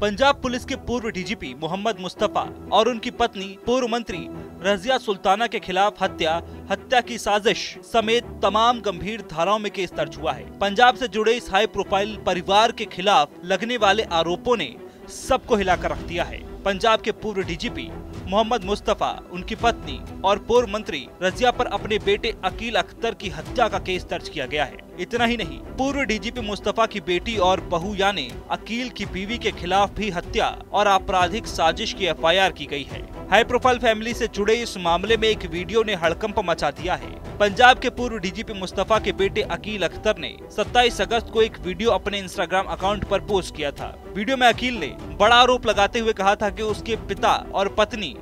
Punjab police के पूर्व DGP Mohammad Mustafa और उनकी पत्नी पूर्व मंत्री रजिया सुल्ताना के खिलाफ हत्या की साजिश समेत तमाम गंभीर धाराओं में केस दर्ज हुआ है। पंजाब से जुड़े इस हाई प्रोफाइल परिवार के खिलाफ लगने वाले आरोपों ने सबको हिलाकर रख दिया है। पंजाब के पूर्व डीजीपी मोहम्मद मुस्तफा, उनकी पत्नी और पूर्व मंत्री रजिया पर अपने बेटे अकील अख्तर की हत्या का केस दर्ज किया गया है। इतना ही नहीं, पूर्व डीजीपी मुस्तफा की बेटी और बहू यानी अकील की बीवी के खिलाफ भी हत्या और आपराधिक साजिश की एफआईआर की गई है। हाई प्रोफाइल फैमिली से जुड़े इस मामले में एक वीडियो ने हड़कंप मचा दिया है। पंजाब के पूर्व डीजीपी मुस्तफा के बेटे अकील अख्तर ने 27 अगस्त को एक वीडियो अपने इंस्टाग्राम अकाउंट पर पोस्ट किया था। वीडियो में अकील ने बड़ा आरोप लगाते हुए कहा था कि उसके पिता और पत्नी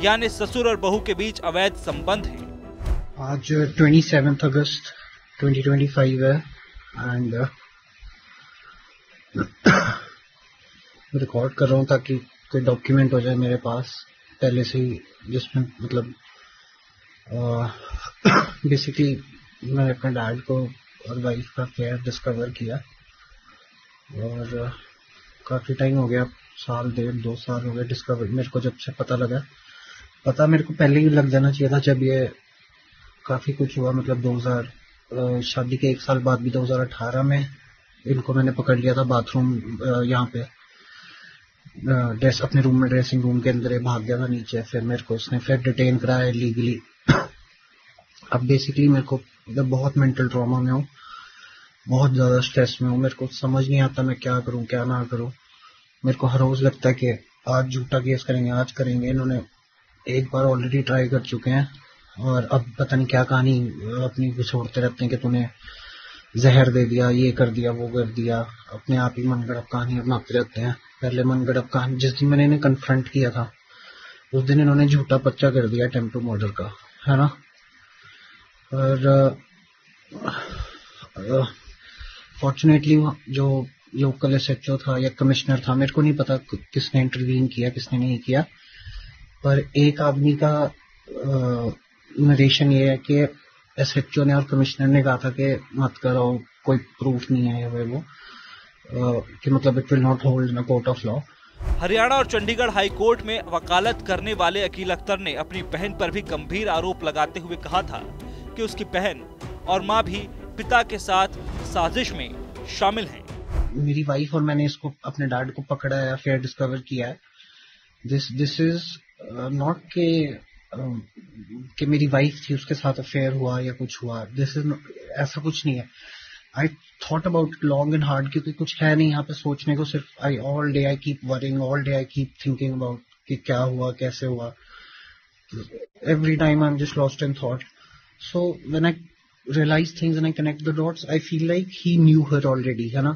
यानी ससुर और बहू के बीच अवैध संबंध है। आज 27 अगस्त 2025 है एंड रिकॉर्ड कर रहा हूँ ताकि कोई डॉक्यूमेंट हो जाए मेरे पास पहले से ही, जिसमें मतलब बेसिकली मैंने अपने डैड को और वाइफ का अफेयर डिस्कवर किया और काफ़ी टाइम हो गया, साल 1.5-2 साल हो गए डिस्कवर मेरे को। जब से पता लगा, पता मेरे को पहले ही लग जाना चाहिए था जब ये काफ़ी कुछ हुआ। मतलब शादी के 1 साल बाद भी 2018 में इनको मैंने पकड़ लिया था बाथरूम यहाँ पे अपने रूम में, ड्रेसिंग रूम के अंदर भाग गया था नीचे। फिर मेरे को उसने फिर डिटेन कराया लीगली। अब बेसिकली मेरे को बहुत मेंटल ट्रॉमा में हूँ, बहुत ज़्यादा स्ट्रेस में हूँ। मेरे को समझ नहीं आता मैं क्या करूँ क्या ना करूँ। मेरे को हर रोज़ लगता है कि आज झूठा केस करेंगे, आज करेंगे। इन्होंने एक बार ऑलरेडी ट्राई कर चुके हैं और अब पता नहीं क्या कहानी अपनी घुसोड़ते रहते हैं कि तूने जहर दे दिया, ये कर दिया, वो कर दिया। अपने आप ही मनगढ़ंत कहानी बनाते रहते हैं। पहले मनगढ़ंत कहानी जिस दिन मैंने इन्हें कन्फ्रंट किया था उस दिन इन्होंने झूठा पर्चा कर दिया अटेम्प्ट टू मर्डर का, है ना। और फॉर्चुनेटली जो लोकल एसएचओ था या कमिश्नर था, मेरे को नहीं पता किसने इंटरवीन किया किसने नहीं किया, पर एक आदमी का नरेशन ये है कि एसएचओ ने और कमिश्नर ने कहा था कि मत करो, कोई प्रूफ नहीं है वो कि मतलब it will not hold in a court of law. Haryana और चंडीगढ़ हाई कोर्ट में वकालत करने वाले अकील अख्तर ने अपनी बहन पर भी गंभीर आरोप लगाते हुए कहा था कि उसकी बहन और मां भी पिता के साथ साजिश में शामिल हैं। मेरी वाइफ और मैंने इसको अपने डैड को पकड़ा है, अफेयर डिस्कवर किया है। दिस इज नॉट कि मेरी वाइफ थी उसके साथ अफेयर हुआ या कुछ हुआ। दिस इज ऐसा कुछ नहीं है। I thought about it long and hard, क्योंकि कुछ है नहीं यहाँ पे सोचने को। सिर्फ all day I keep worrying, all day I keep thinking about कि क्या हुआ कैसे हुआ। Every time I am just lost in thought. So when I realize things and I connect the dots, I feel like he knew her already, है ना,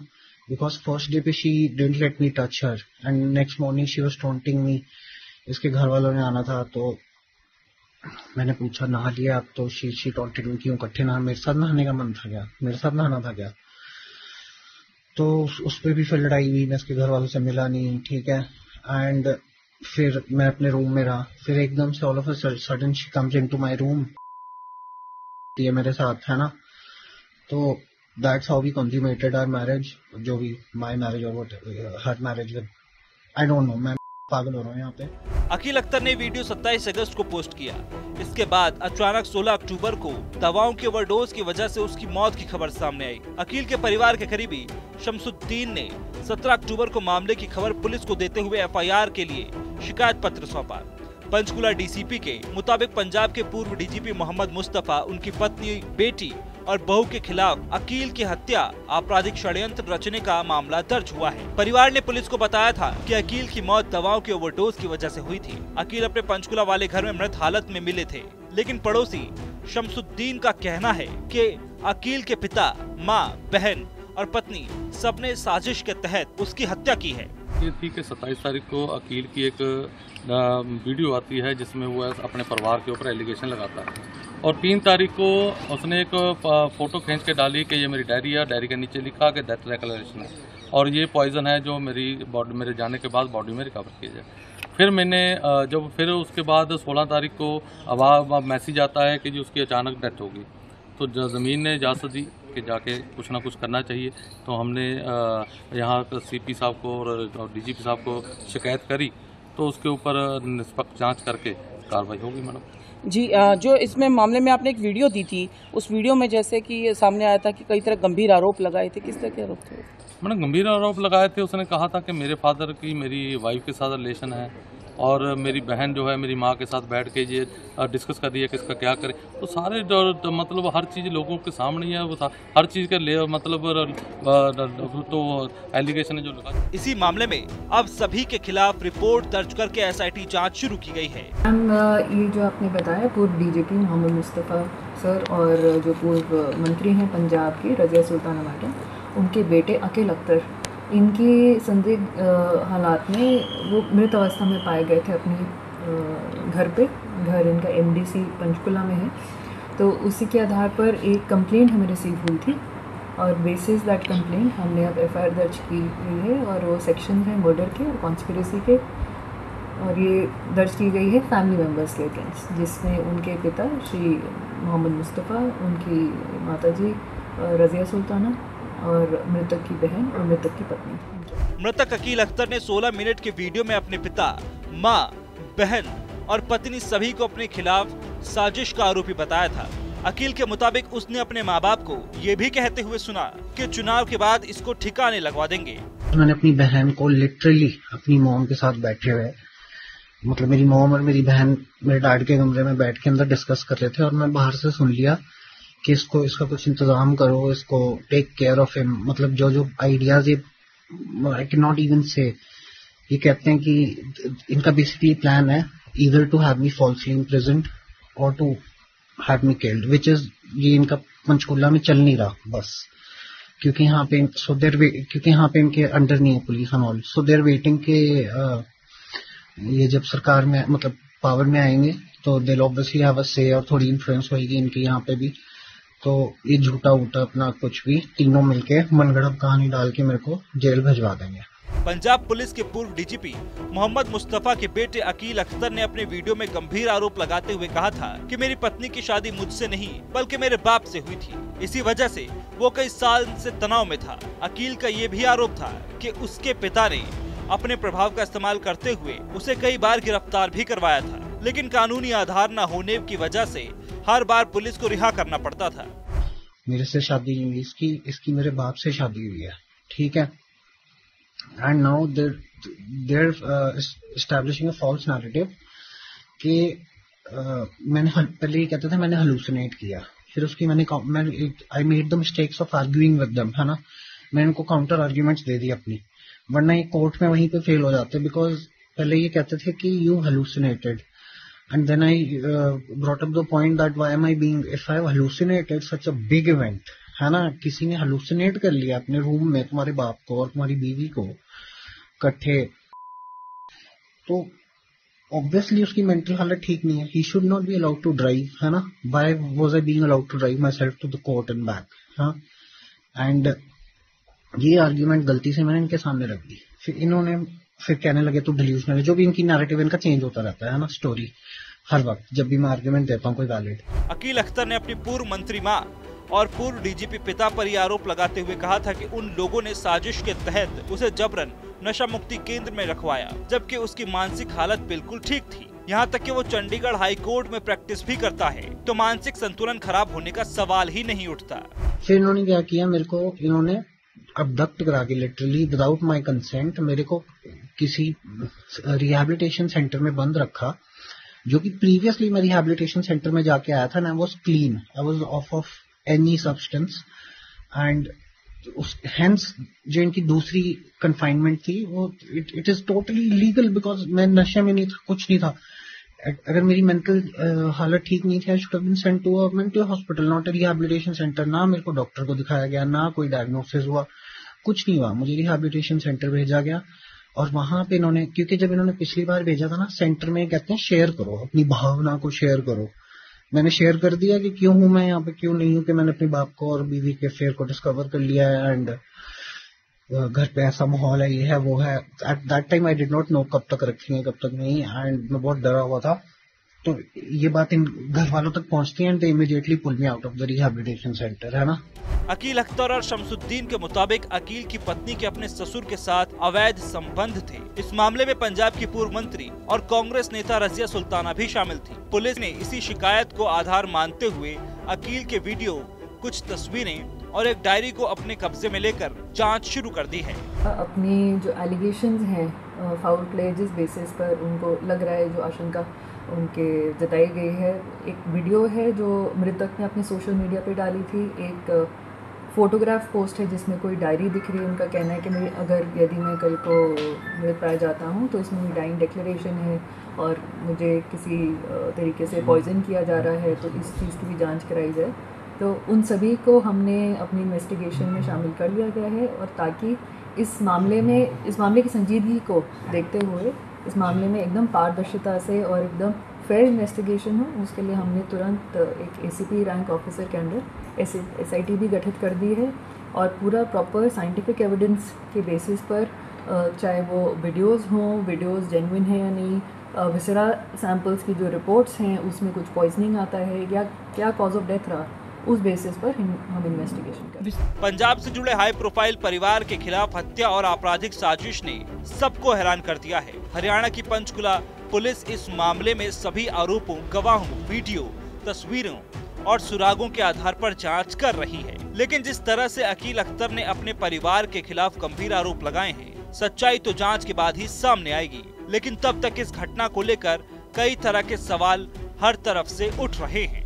because first day पे she didn't let me touch her and next morning she was taunting me। इसके घर वालों ने आना था तो मैंने पूछा नहा लिया आप, तो she taunted me क्यों इकट्ठे नहा, मेरे साथ नहाने का मन था क्या, मेरे साथ नहाना था क्या। तो उस पर भी फिर लड़ाई हुई, मैं इसके घर वालों से मिला नहीं, ठीक है। एंड फिर मैं अपने रूम में रहा, फिर एकदम से all of a sudden she comes into my room, ये मेरे साथ है ना। तो that's how we consummated our marriage, जो भी माय मैरिज और what her marriage with, I don't know, मैं पागल हो रहा हूँ यहाँ पे। अकील अख्तर ने वीडियो 27 अगस्त को पोस्ट किया। इसके बाद अचानक 16 अक्टूबर को दवाओं की ओवरडोज की वजह से उसकी मौत की खबर सामने आई। अकील के परिवार के करीबी शमसुद्दीन ने 17 अक्टूबर को मामले की खबर पुलिस को देते हुए एफआईआर के लिए शिकायत पत्र सौंपा। पंचकुला डीसीपी के मुताबिक पंजाब के पूर्व डीजीपी मोहम्मद मुस्तफा, उनकी पत्नी, बेटी और बहू के खिलाफ अकील की हत्या, आपराधिक षड्यंत्र रचने का मामला दर्ज हुआ है। परिवार ने पुलिस को बताया था कि अकील की मौत दवाओं के ओवरडोज की वजह से हुई थी। अकील अपने पंचकुला वाले घर में मृत हालत में मिले थे, लेकिन पड़ोसी शमसुद्दीन का कहना है कि अकील के पिता, मां, बहन और पत्नी सबने साजिश के तहत उसकी हत्या की है। ये थी कि 27 तारीख को अकील की एक वीडियो आती है जिसमें वो अपने परिवार के ऊपर एलिगेशन लगाता है, और 3 तारीख को उसने एक फ़ोटो खींच के डाली कि ये मेरी डायरी है, डायरी के नीचे लिखा कि डेथ डिक्लेरेशन है और ये पॉइजन है जो मेरे जाने के बाद बॉडी में रिकवर किया जाए। फिर मैंने फिर उसके बाद 16 तारीख को मैसेज आता है कि जी उसकी अचानक डेथ होगी। तो ज़मीन ने इजाज़त दी के जाके कुछ ना कुछ करना चाहिए। तो हमने यहाँ CP साहब को और DGP साहब को शिकायत करी, तो उसके ऊपर निष्पक्ष जांच करके कार्रवाई होगी मैडम। जी, जो इसमें मामले में आपने एक वीडियो दी थी, उस वीडियो में जैसे कि सामने आया था कि कई तरह गंभीर आरोप लगाए थे, किस तरह के आरोप थे? मैंने गंभीर आरोप लगाए थे। उसने कहा था कि मेरे फादर की मेरी वाइफ के साथ रिलेशन है और मेरी बहन जो है मेरी माँ के साथ बैठ के ये डिस्कस कर रही है कि इसका क्या करें। तो सारे जो मतलब हर चीज़ लोगों के सामने ही है, वो हर चीज़ के लिए मतलब तो एलिगेशन है जो लगा। इसी मामले में अब सभी के खिलाफ रिपोर्ट दर्ज करके SIT जांच शुरू की गई है। ये जो आपने बताया पूर्व DGP मोहम्मद मुस्तफ़ा सर और जो पूर्व मंत्री हैं पंजाब के रज़िया सुल्ताना मैडम, उनके बेटे अकील अख्तर, इनकी संदिग्ध हालात में वो मृत अवस्था में पाए गए थे अपने घर पे। घर इनका MDC पंचकुला में है। तो उसी के आधार पर एक कंप्लेंट हमें रिसीव हुई थी और बेसिस दैट कंप्लेंट हमने अब FIR दर्ज की हुई है और वो सेक्शन है मर्डर के और कॉन्स्पिरेसी के, और ये दर्ज की गई है फैमिली मेम्बर्स के अगेंस्ट, जिसमें उनके पिता श्री मोहम्मद मुस्तफ़ा, उनकी माताजी रज़िया सुल्ताना और मृतक की बहन और मृतक की पत्नी। मृतक अकील अख्तर ने 16 मिनट के वीडियो में अपने पिता, मां, बहन और पत्नी सभी को अपने खिलाफ साजिश का आरोपी बताया था। अकील के मुताबिक उसने अपने माँ बाप को ये भी कहते हुए सुना कि चुनाव के बाद इसको ठिकाने लगवा देंगे। उन्होंने अपनी बहन को लिटरली अपनी मॉम के साथ बैठे हुए, मतलब मेरी मॉम और मेरी बहन मेरे डैड के कमरे में बैठ के अंदर डिस्कस कर रहे थे और मैं बाहर से सुन लिया कि इसका कुछ इंतजाम करो, इसको टेक केयर ऑफ हिम। मतलब जो आइडियाज ये आई कैन नॉट इवन से, ये कहते हैं कि इनका बेसिकली प्लान है either to have me falsely imprisoned और to have me killed, which is ये इनका पंचकुला में चल नहीं रहा बस, क्योंकि यहाँ पे इनके अंडर नहीं है police and all, so they're waiting के ये जब सरकार में मतलब पावर में आएंगे तो दे ऑब्वियसली हैव अ से और थोड़ी इन्फ्लुएंस होगी इनके यहाँ पे भी। तो ये झूठा अपना कुछ भी तीनों मिलके मनगढ़ंत कहानी डाल के मेरे को जेल भिजवा देंगे। पंजाब पुलिस के पूर्व DGP मोहम्मद मुस्तफा के बेटे अकील अख्तर ने अपने वीडियो में गंभीर आरोप लगाते हुए कहा था कि मेरी पत्नी की शादी मुझसे नहीं बल्कि मेरे बाप से हुई थी, इसी वजह से वो कई साल से तनाव में था। अकील का ये भी आरोप था कि उसके पिता ने अपने प्रभाव का इस्तेमाल करते हुए उसे कई बार गिरफ्तार भी करवाया था, लेकिन कानूनी आधार न होने की वजह से हर बार पुलिस को रिहा करना पड़ता था। मेरे से शादी नहीं हुई, इसकी मेरे बाप से शादी हुई है, ठीक है। And now they're establishing a false narrative कि मैंने पहले ये कहते थे मैंने hallucinate किया, फिर उसकी I made the mistakes of arguing with them, है ना। मैंने उनको काउंटर आर्ग्यूमेंट्स दे दी अपनी, वरना ये कोर्ट में वहीं पे फेल हो जाते, बिकॉज पहले ये कहते थे कि you hallucinated and then I brought up the point that why am I being, if I have hallucinated such a big event, है ना, किसी ने hallucinate कर लिया अपने रूम में तुम्हारे बाप को और तुम्हारी बीवी को इकट्ठे, तो ऑब्वियसली उसकी मेंटल हालत ठीक नहीं है। He should not be allowed to drive, है ना। Why was I being allowed to drive myself to the court and back, हाँ। एंड ये आर्ग्यूमेंट गलती से मैंने इनके सामने रख दी, फिर कहने लगे तो डिल्यूजनल है, जो भी इनकी नैरेटिव इनका चेंज होता रहता है ना, स्टोरी हर वक्त जब भी मैं आर्ग्यूमेंट देता हूँ कोई वैलिड। अकील अख्तर ने अपनी पूर्व मंत्री मां और पूर्व DGP पिता पर यह आरोप लगाते हुए कहा था कि उन लोगों ने साजिश के तहत उसे जबरन नशा मुक्ति केंद्र में रखवाया, जबकि उसकी मानसिक हालत बिल्कुल ठीक थी। यहाँ तक कि वो चंडीगढ़ हाई कोर्ट में प्रैक्टिस भी करता है, तो मानसिक संतुलन खराब होने का सवाल ही नहीं उठता। फिर इन्होंने क्या किया, मेरे को इन्होंने अबडक्ट करा के लिटरली विदाउट माई कंसेंट मेरे को किसी रिहैबिलिटेशन सेंटर में बंद रखा, जो कि प्रीवियसली मैं रिहैबिलिटेशन सेंटर में जाके आया था ना, I was clean, I was of any substance, and hence जो इनकी दूसरी कंफाइनमेंट थी वो it is totally illegal, because मैं नशे में नहीं था, कुछ नहीं था। अगर मेरी मेंटल हालत ठीक नहीं थी, I should have been sent to a mental hospital, not a rehabilitation centre. ना मेरे को डॉक्टर को दिखाया गया, ना कोई डायग्नोसिस हुआ, कुछ नहीं हुआ, मुझे रिहैबिलिटेशन सेंटर भेजा गया। और वहां पे इन्होंने, क्योंकि जब इन्होंने पिछली बार भेजा था ना, सेंटर में कहते हैं शेयर करो, अपनी भावना को शेयर करो। मैंने शेयर कर दिया कि क्यों हूं मैं यहाँ पे, क्यों नहीं हूं, कि मैंने अपने बाप को और बीवी के अफेयर को डिस्कवर कर लिया है, एंड घर पे ऐसा माहौल है, ये है वो है। At that time I did not know कब तक रखेंगे कब तक नहीं, एंड मैं बहुत डरा हुआ था। तो ये बात इन घर वालों तक पहुंचती है, तो immediately pull me out of the rehabilitation centre, है ना। अकील अख्तर और शमसुद्दीन के मुताबिक अकील की पत्नी के अपने ससुर के साथ अवैध संबंध थे। इस मामले में पंजाब की पूर्व मंत्री और कांग्रेस नेता रजिया सुल्ताना भी शामिल थी। पुलिस ने इसी शिकायत को आधार मानते हुए अकील के वीडियो, कुछ तस्वीरें और एक डायरी को अपने कब्जे में लेकर जांच शुरू कर दी है। अपनी जो एलिगेशंस हैं फाउल प्ले, जिस बेसिस पर उनको लग रहा है, जो आशंका उनके जताई गई है, एक वीडियो है जो मृतक ने अपने सोशल मीडिया पे डाली थी, एक फ़ोटोग्राफ पोस्ट है जिसमें कोई डायरी दिख रही है। उनका कहना है कि यदि मैं कल को मृत पाया जाता हूँ तो इसमें मेरी डाइंग डिक्लेरेशन है और मुझे किसी तरीके से पॉइजन किया जा रहा है, तो इस चीज़ की भी जांच कराई जाए। तो उन सभी को हमने अपनी इन्वेस्टिगेशन में शामिल कर लिया गया है, और ताकि इस मामले की संजीदगी को देखते हुए इस मामले में एकदम पारदर्शिता से और एकदम फेयर इन्वेस्टिगेशन हो, उसके लिए हमने तुरंत एक ACP रैंक ऑफिसर के अंडर SIT भी गठित कर दी है, और पूरा प्रॉपर साइंटिफिक एविडेंस के बेसिस पर, चाहे वो वीडियोज़ जेन्युइन है या नहीं, विसरा सैंपल्स की जो रिपोर्ट्स हैं उसमें कुछ पॉइजनिंग आता है या क्या कॉज ऑफ डेथ रहा, उस बेसिस पर हम इन्वेस्टिगेशन करें। पंजाब से जुड़े हाई प्रोफाइल परिवार के खिलाफ हत्या और आपराधिक साजिश ने सबको हैरान कर दिया है। हरियाणा की पंचकुला पुलिस इस मामले में सभी आरोपों, गवाहों, वीडियो, तस्वीरों और सुरागों के आधार पर जांच कर रही है। लेकिन जिस तरह से अकील अख्तर ने अपने परिवार के खिलाफ गंभीर आरोप लगाए हैं, सच्चाई तो जांच के बाद ही सामने आएगी। लेकिन तब तक इस घटना को लेकर कई तरह के सवाल हर तरफ से उठ रहे हैं।